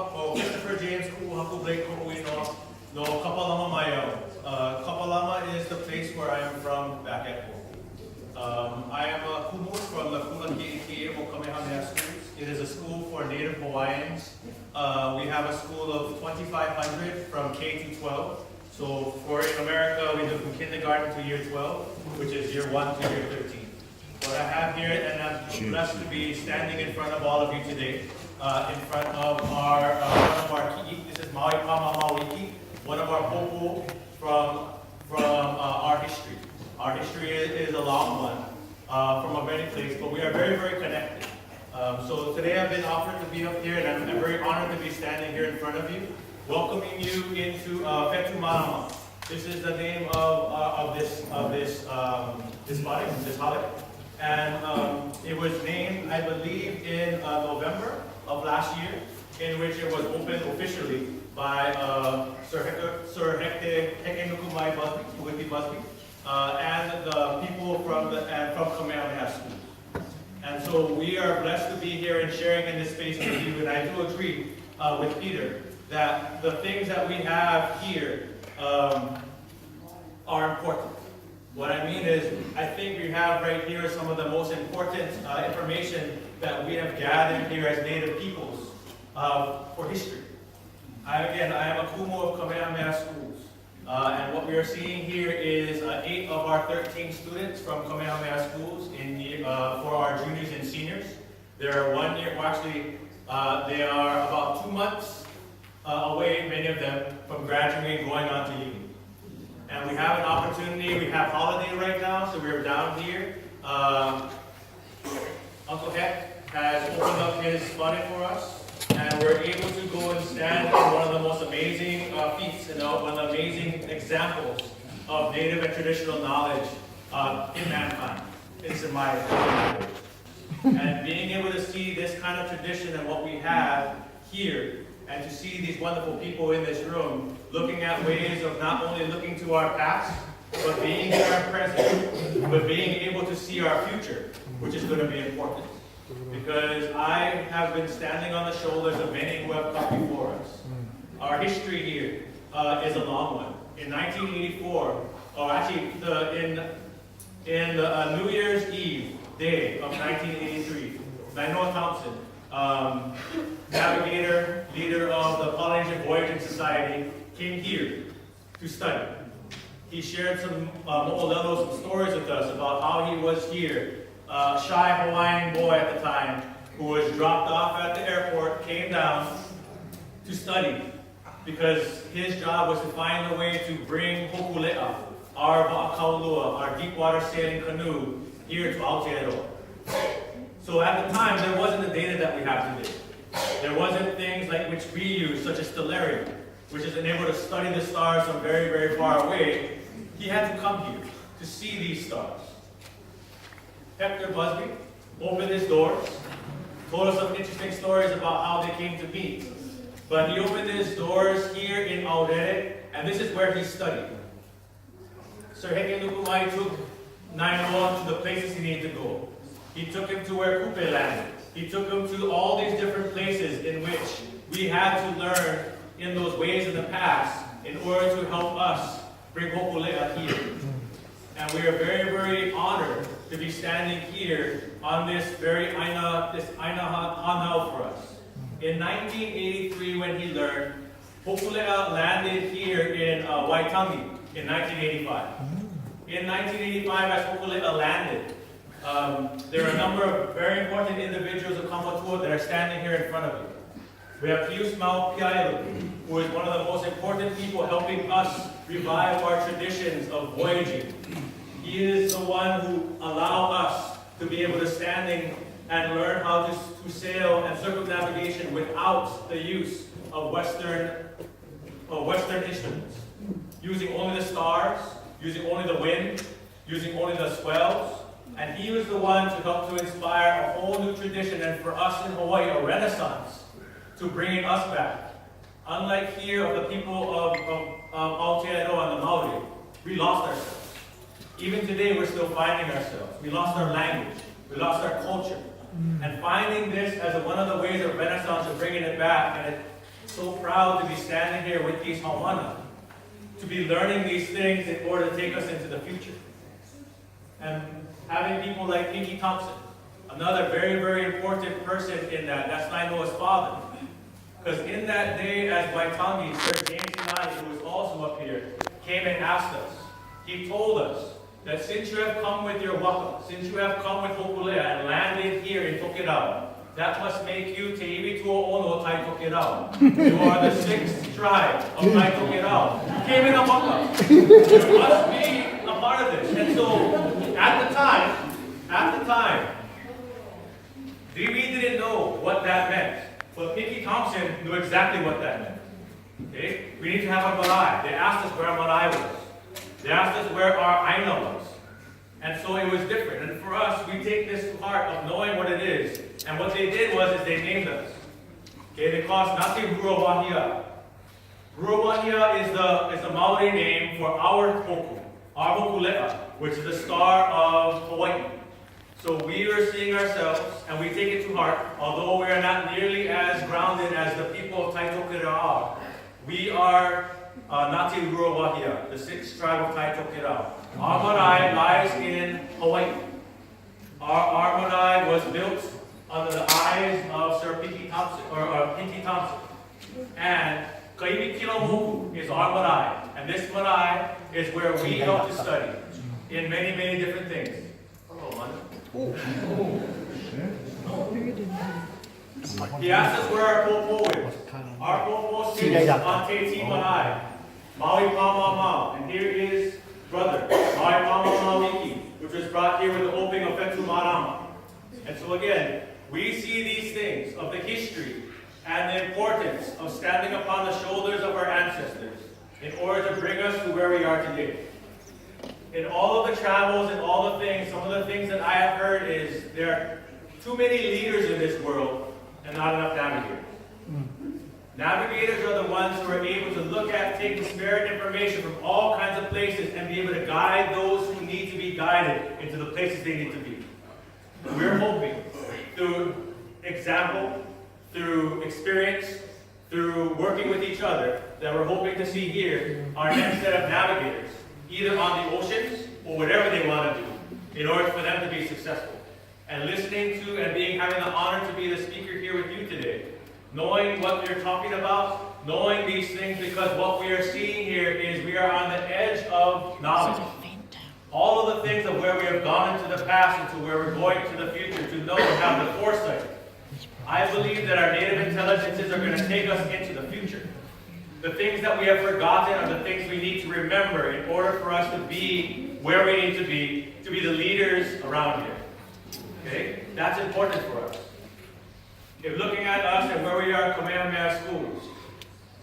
Christopher James Kuhaku Blake Ko'uino, no Kapalama Mayo. Kapalama is the place where I am from back at home. I am a kumu from the Kulaki'iki o Kamehameha schools. It is a school for Native Hawaiians. We have a school of 2,500 from K to 12. So for in America, we do from kindergarten to year 12, which is year 1 to year 13. What I have here, and I'm blessed to be standing in front of all of you today, in front of one of our ki'i. This is Maui Pama Mauiki, one of our popo from our history. Our history is a long one, from a many places, but we are very, very connected. So today I've been offered to be up here, and I'm very honored to be standing here in front of you, welcoming you into Fetu Manama. This is the name of this holiday. And it was named, I believe, in November of last year, in which it was opened officially by Sir Hekenukumai Busby, and the people from Kamehameha School. And so we are blessed to be here and sharing in this space with you. And I do agree with Peter that the things that we have here are important. What I mean is, I think we have right here some of the most important information that we have gathered here as Native peoples for history. I am a kumu of Kamehameha schools. And what we are seeing here is 8 of our 13 students from Kamehameha schools for our juniors and seniors. They are 1 year, well actually, they are about 2 months away, many of them, from graduating, going on to uni. And we have an opportunity, we have holiday right now, so we're down here. Uncle Heck has opened up his funny for us, and we're able to go and stand in one of the most amazing feats and one of the amazing examples of native and traditional knowledge in mankind. It's in my opinion. And being able to see this kind of tradition and what we have here, and to see these wonderful people in this room looking at ways of not only looking to our past, but being in our present, but being able to see our future, which is going to be important. Because I have been standing on the shoulders of many who have come before us. Our history here is a long one. In 1984, or actually in New Year's Eve day of 1983, Nainoa Thompson, navigator, leader of the Polynesian Voyaging Society, came here to study. He shared some some stories with us about how he was here, a shy Hawaiian boy at the time, who was dropped off at the airport, came down to study, because his job was to find a way to bring Hokulea, our Kaulua, our deep water sailing canoe, here to Aotearoa. So at the time, there wasn't the data that we have today. There wasn't things like which we use, such as stellarium, which is enabled to study the stars from very, very far away. He had to come here to see these stars. Hector Busby opened his doors, told us some interesting stories about how they came to be. But he opened his doors here in Aotearoa, and this is where he studied. Sir Hekenukumai took Nainoa to the places he needed to go. He took him to where Kupe landed. He took him to all these different places in which we had to learn in those ways in the past in order to help us bring Hokulea here. And we are very, very honored to be standing here on this very Aina Hanau for us. In 1983, when he learned, Hokulea landed here in Waitangi in 1985. In 1985, as Hokulea landed, there are a number of very important individuals of Kamatua that are standing here in front of you. We have Pius Mau Piailu, who is one of the most important people helping us revive our traditions of voyaging. He is the one who allowed us to be able to stand and learn how to sail and circumnavigation without the use of Western instruments. Using only the stars, using only the wind, using only the swells. And he was the one to help to inspire a whole new tradition, and for us in Hawaii, a renaissance, to bringing us back. Unlike here of the people of Aotearoa and the Maori, we lost ourselves. Even today, we're still finding ourselves. We lost our language. We lost our culture. And finding this as one of the ways of renaissance of bringing it back, and So proud to be standing here with these Hawana, to be learning these things in order to take us into the future. And having people like Pinky Thompson, another very, very important person in that. That's Nainoa's father. Because in that day, as Waitangi, Sir James Inani, who is also up here, came and asked us, he told us that since you have come with your waka, since you have come with Hokulea and landed here in Tokerau, that must make you Te Iwi Tua Ono Tai Tokerau. You are the 6th tribe of Tai Tokerau. You came in a waka. You must be a part of this. And so, at the time, we didn't know what that meant. But Pinky Thompson knew exactly what that meant. Okay? We need to have a marae. They asked us where our marae was. They asked us where our aina was. And so it was different. And for us, we take this to heart of knowing what it is. And what they did was they named us. Okay, they called us Nati Ruawahia. Ruawahia is the Maori name for our hoku, our hokulea, which is the star of Hawaii. So we are seeing ourselves, and we take it to heart, although we are not nearly as grounded as the people of Tai Tokerau are. We are Ngāti Ruawahia, the 6th tribe of Tai Tokerau. Our marae lies in Hawaii. Our marae was built under the eyes of Sir Pinky Thompson, or Pinky Thompson. And Kaiwi Kilamoku is our marae. And this marae is where we help to study in many, many different things. Hello, London. He asked us where our popo is. Our popo sits on Te Ti Marae, Maui Pama Mau. And here is brother, Maui Pama Mau Miki, which was brought here with the opening of Fetu Marama. And so again, we see these things of the history and the importance of standing upon the shoulders of our ancestors in order to bring us to where we are today. In all of the travels and all the things, some of the things that I have heard is there are too many leaders in this world and not enough navigators. Navigators are the ones who are able to look at, take disparate information from all kinds of places and be able to guide those who need to be guided into the places they need to be. We're hoping through example, through experience, through working with each other, that we're hoping to see here our next set of navigators, either on the oceans or whatever they want to do, in order for them to be successful. And listening to and having the honor to be the speaker here with you today, knowing what we're talking about, knowing these things, because what we are seeing here is we are on the edge of knowledge. All of the things of where we have gone into the past and to where we're going to the future, to know and have the foresight. I believe that our native intelligences are going to take us into the future. The things that we have forgotten are the things we need to remember in order for us to be where we need to be the leaders around here. Okay? That's important for us. If looking at us and where we are at Kamehameha schools,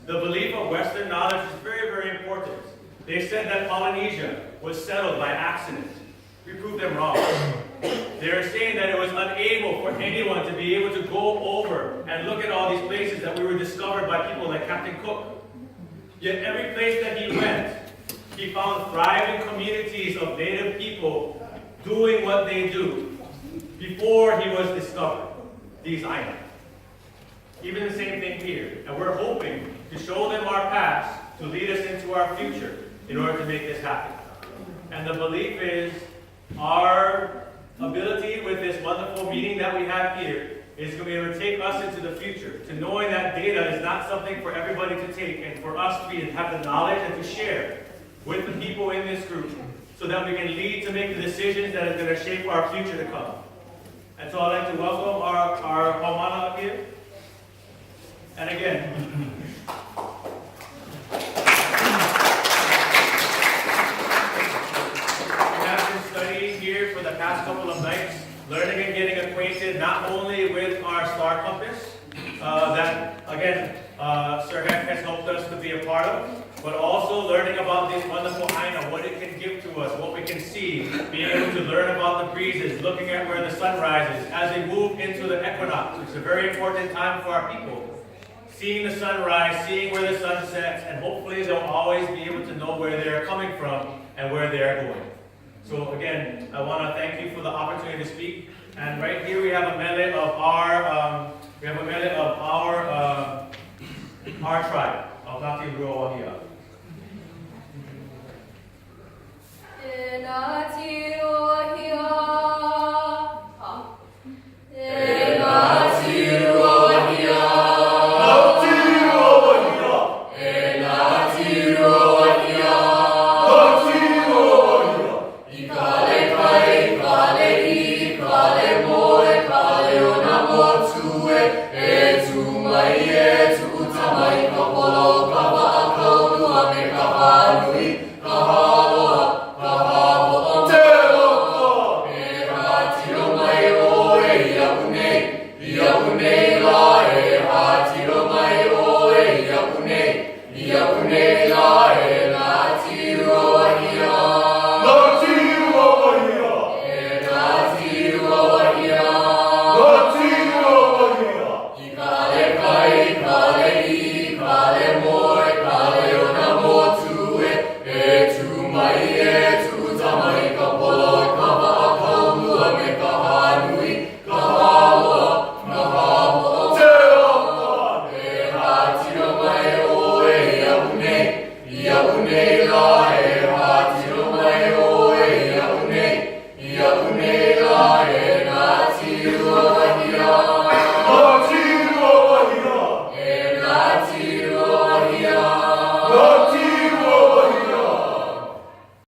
the belief of Western knowledge is very, very important. They said that Polynesia was settled by accident. We proved them wrong. They were saying that it was unable for anyone to be able to go over and look at all these places that we were discovered by people like Captain Cook. Yet every place that he went, he found thriving communities of native people doing what they do before he was discovered, these islands. Even the same thing here. And we're hoping to show them our past to lead us into our future in order to make this happen. And the belief is our ability with this wonderful meeting that we have here is going to be able to take us into the future, to knowing that data is not something for everybody to take, and for us to have the knowledge and to share with the people in this group so that we can lead to make the decisions that are going to shape our future to come. And so I'd like to welcome our Haumana up here. And again, here for the past couple of nights, learning and getting acquainted not only with our star compass, that again, Sir Heck has helped us to be a part of, but also learning about this wonderful Aina, what it can give to us, what we can see, being able to learn about the breezes, looking at where the sun rises, as we move into the equinox, which is a very important time for our people. Seeing the sunrise, seeing where the sun sets, and hopefully they'll always be able to know where they're coming from and where they're going. So again, I want to thank you for the opportunity to speak. And right here we have a medley of our our tribe, Aotearoa. Aotearoa.